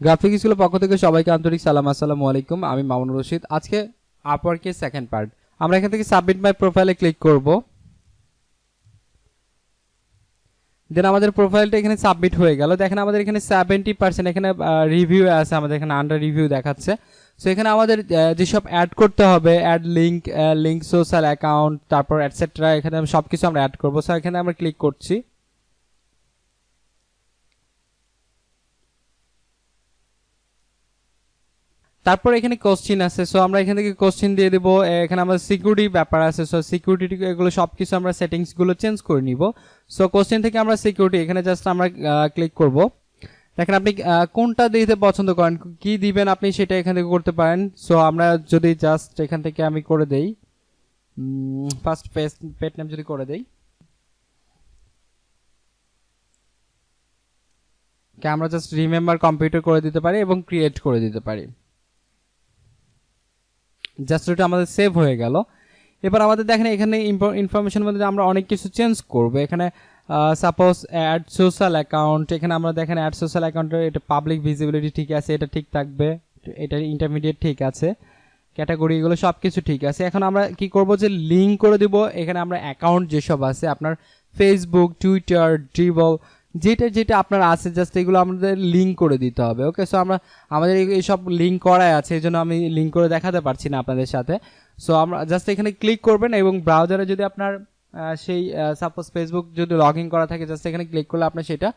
Graphic স্কুলের পক্ষ থেকে সবাইকে আন্তরিক সালাম। আসসালামু আলাইকুম, আমি মামুনুর রশিদ। আজকে আপওয়ার্কের সেকেন্ড পার্ট। আমরা এখান থেকে সাবমিট মাই প্রোফাইলে ক্লিক করব। দেন আমাদের প্রোফাইলটা এখানে সাবমিট হয়ে গেল। দেখেন আমাদের এখানে 70% এখানে রিভিউ আছে, আমাদের এখানে আন্ডার রিভিউ দেখাচ্ছে। সো এখানে আমাদের যেসব অ্যাড করতে হবে, অ্যাড লিঙ্ক সোশ্যাল অ্যাকাউন্ট, তারপর এটসেট্রা, এখানে সব কিছু আমরা অ্যাড করবো। সো এখানে আমরা ক্লিক করছি। তারপর এখানে কোশ্চেন আছে, সো আমরা এখান থেকে কোশ্চেন দিয়ে দেব। এখানে আমাদের সিকিউরিটি ব্যাপার আছে, সো সিকিউরিটি এগুলো সব কিছু আমরা সেটিংসগুলো চেঞ্জ করে নিব। সো কোশ্চেন থেকে আমরা সিকিউরিটি এখানে জাস্ট আমরা ক্লিক করব। দেখেন আপনি কোনটা দিতে পছন্দ করেন, কি দিবেন আপনি সেটা এখান থেকে করতে পারেন। সো আমরা যদি জাস্ট এখান থেকে আমি করে দেই ফার্স্ট পেট নেম যদি করে দেই, আমরা জাস্ট রিমেম্বার কম্পিউটার করে দিতে পারি এবং ক্রিয়েট করে দিতে পারি। জাস্ট এটা আমাদের সেভ হয়ে গেল। এবার আমাদের দেখেন এখানে ইনফরমেশন মধ্যে আমরা অনেক কিছু চেঞ্জ করব। এখানে সাপোজ অ্যাড সোশ্যাল অ্যাকাউন্ট, এখানে আমরা দেখেন অ্যাড সোশ্যাল অ্যাকাউন্টের এটা পাবলিক ভিজিবিলিটি ঠিক আছে, এটা ঠিক থাকবে, এটা ইন্টারমিডিয়েট ঠিক আছে, ক্যাটাগরি এগুলো সব কিছু ঠিক আছে। এখন আমরা কি করব যে লিঙ্ক করে দিব। এখানে আমরা অ্যাকাউন্ট যেসব আছে আপনার ফেসবুক, টুইটার, ড্রিবল, যেটা আপনার আছে জাস্ট এগুলো আমাদের লিঙ্ক করে দিতে হবে। ওকে, সো আমাদের এইসব লিঙ্ক করাই আছে, এই জন্য আমি লিঙ্ক করে দেখাতে পারছি না আপনাদের সাথে। সো আমরা জাস্ট এখানে ক্লিক করবেন এবং ব্রাউজারে যদি আপনার সেই সাপোজ ফেসবুক যদি লগ ইন করা থাকে, জাস্ট এখানে ক্লিক করলে আপনার সেটা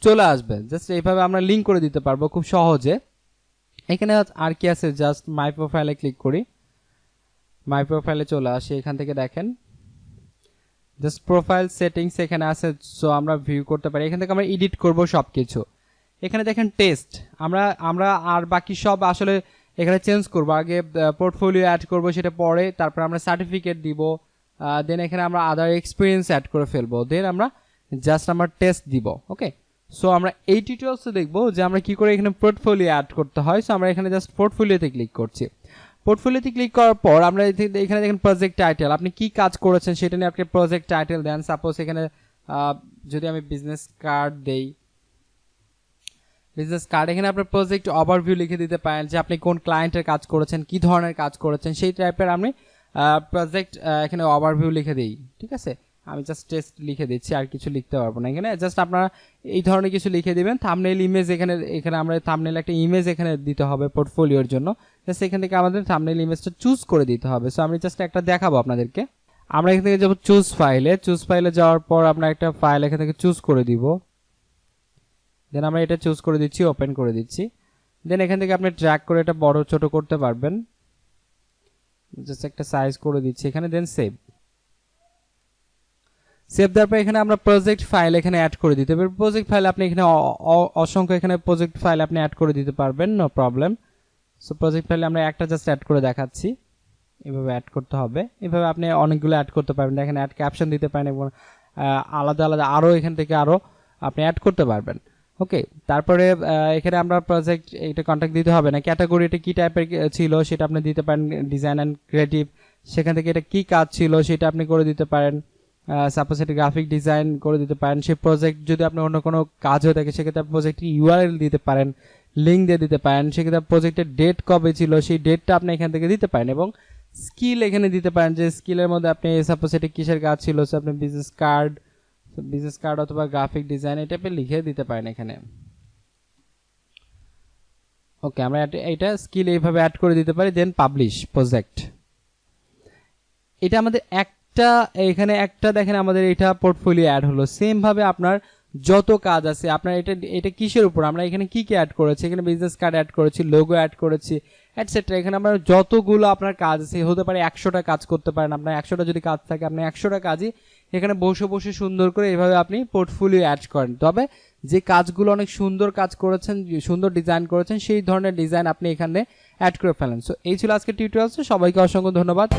চলে আসবে। জাস্ট এইভাবে আমরা লিঙ্ক করে দিতে পারবো খুব সহজে। এখানে আর কি আছে, জাস্ট মাই প্রোফাইলে ক্লিক করি, মাই প্রোফাইলে চলে আসি। এখান থেকে দেখেন জাস্ট প্রোফাইল সেটিংস এখানে আছে, সো আমরা ভিউ করতে পারি। এখান থেকে আমরা এডিট করব সব কিছু। এখানে দেখেন টেস্ট, আমরা আর বাকি সব আসলে এখানে চেঞ্জ করব। আগে পোর্টফোলিও অ্যাড করব, সেটা পরে, তারপর আমরা সার্টিফিকেট দিব, দেন এখানে আমরা আদার এক্সপিরিয়েন্স অ্যাড করে ফেলবো, দেন আমরা জাস্ট আমরা টেস্ট দিব। ওকে, সো আমরা এই টিউটোরিয়ালসে দেখবো যে আমরা কি করে এখানে পোর্টফোলিও অ্যাড করতে হয়। সো আমরা এখানে জাস্ট পোর্টফোলিওতে ক্লিক করছি। পোর্টফোলিওতে ক্লিক করার পর আমরা এখানে দেখেন প্রজেক্ট টাইটেল, আপনি কি কাজ করেছেন সেটা নিয়ে আপনি প্রজেক্ট টাইটেল দেন। সাপোজ এখানে যদি আমি বিজনেস কার্ড দেই, বিজনেস কার্ড, এখানে আপনার প্রজেক্ট ওভারভিউ লিখে দিতে পারেন যে আপনি কোন ক্লায়েন্টের কাজ করেছেন, কি ধরনের কাজ করেছেন, সেই টাইপের আমি প্রজেক্ট এখানে ওভারভিউ লিখে দিই। ঠিক আছে, আমি জাস্ট টেস্ট লিখে দিচ্ছি, আর কিছু লিখতে পারবো না। এখানে জাস্ট আপনারা এই ধরনের কিছু লিখে দিবেন। থাম্বনেইল ইমেজ, এখানে আমরা থাম্বনেইল একটা ইমেজ এখানে দিতে হবে পোর্টফোলিওর জন্য। জাস্ট এখান থেকে আমাদের থাম্বনেইল ইমেজটা চুজ করে দিতে হবে। সো আমি জাস্ট একটা দেখাবো আপনাদেরকে। আমরা এখান থেকে যাবো চুজ ফাইলে যাওয়ার পর আমরা একটা ফাইল এখান থেকে চুজ করে দিব। দেন আমরা এটা চুজ করে দিচ্ছি, ওপেন করে দিচ্ছি। দেন এখান থেকে আপনি ড্র্যাগ করে এটা বড় ছোট করতে পারবেন। জাস্ট একটা সাইজ করে দিচ্ছি এখানে, দেন সেভ দেওয়ার পর এখানে আমরা প্রজেক্ট ফাইল এখানে অ্যাড করে দিতে পারবো। প্রজেক্ট ফাইল আপনি এখানে অসংখ্য এখানে প্রজেক্ট ফাইল আপনি অ্যাড করে দিতে পারবেন, নো প্রবলেম। সো প্রজেক্ট ফাইলে আমরা একটা জাস্ট অ্যাড করে দেখাচ্ছি, এভাবে অ্যাড করতে হবে। এভাবে আপনি অনেকগুলো অ্যাড করতে পারবেন। দেখেন অ্যাড ক্যাপশন দিতে পারেন এবং আলাদা আলাদা আরও এখান থেকে আরও আপনি অ্যাড করতে পারবেন। ওকে, তারপরে এখানে আমরা প্রজেক্ট এটা কন্ট্যাক্ট দিতে হবে না, ক্যাটাগরি এটা কী টাইপের ছিল সেটা আপনি দিতে পারেন, ডিজাইন অ্যান্ড ক্রিয়েটিভ, সেখান থেকে এটা কী কাজ ছিল সেটা আপনি করে দিতে পারেন। সাপোজ এটা গ্রাফিক ডিজাইন করে দিতে পারেন। সেই প্রজেক্ট যদি আপনার অন্য কোনো কাজ হয়ে থাকে সেক্ষেত্রে প্রজেক্টের ইউআরএল দিতে পারেন, লিঙ্ক দিয়ে দিতে পারেন। সেক্ষেত্রে প্রজেক্টের ডেট কবে ছিল সেই ডেটটা আপনি এখান থেকে দিতে পারেন এবং স্কিল এখানে দিতে পারেন, যে স্কিলের মধ্যে আপনি সাপোজ এটা কিসের কাজ ছিল, সো আপনি বিজনেস কার্ড অথবা গ্রাফিক ডিজাইন এটা আপনি লিখে দিতে পারেন এখানে। ওকে, আমরা এটা স্কিল এইভাবে অ্যাড করে দিতে পারি। দেন পাবলিশ প্রজেক্ট, এটা আমাদের এখানে একটা দেখেন আমাদের এটা পোর্টফোলিও অ্যাড হলো। সেম ভাবে আপনার যত কাজ আছে, আপনার এটা কিসের উপর, আমরা এখানে কি অ্যাড করেছি, এখানে বিজনেস কার্ড অ্যাড করেছি, লোগো অ্যাড করেছি, এটসেট্রা। এখানে আমরা যতগুলো আপনার কাজ আছে, হতে পারে 100টা কাজ করতে পারেন। আপনার 100টা যদি কাজ থাকে, আপনি 100টা কাজই এখানে বসে বসে সুন্দর করে এইভাবে আপনি পোর্টফোলিও অ্যাড করেন। তবে যে কাজগুলো অনেক সুন্দর কাজ করেছেন, সুন্দর ডিজাইন করেছেন, সেই ধরনের ডিজাইন আপনি এখানে অ্যাড করে ফেলেন। সো এই ছিল আজকের টিউটোরিয়াল। সবাইকে অসংখ্য ধন্যবাদ।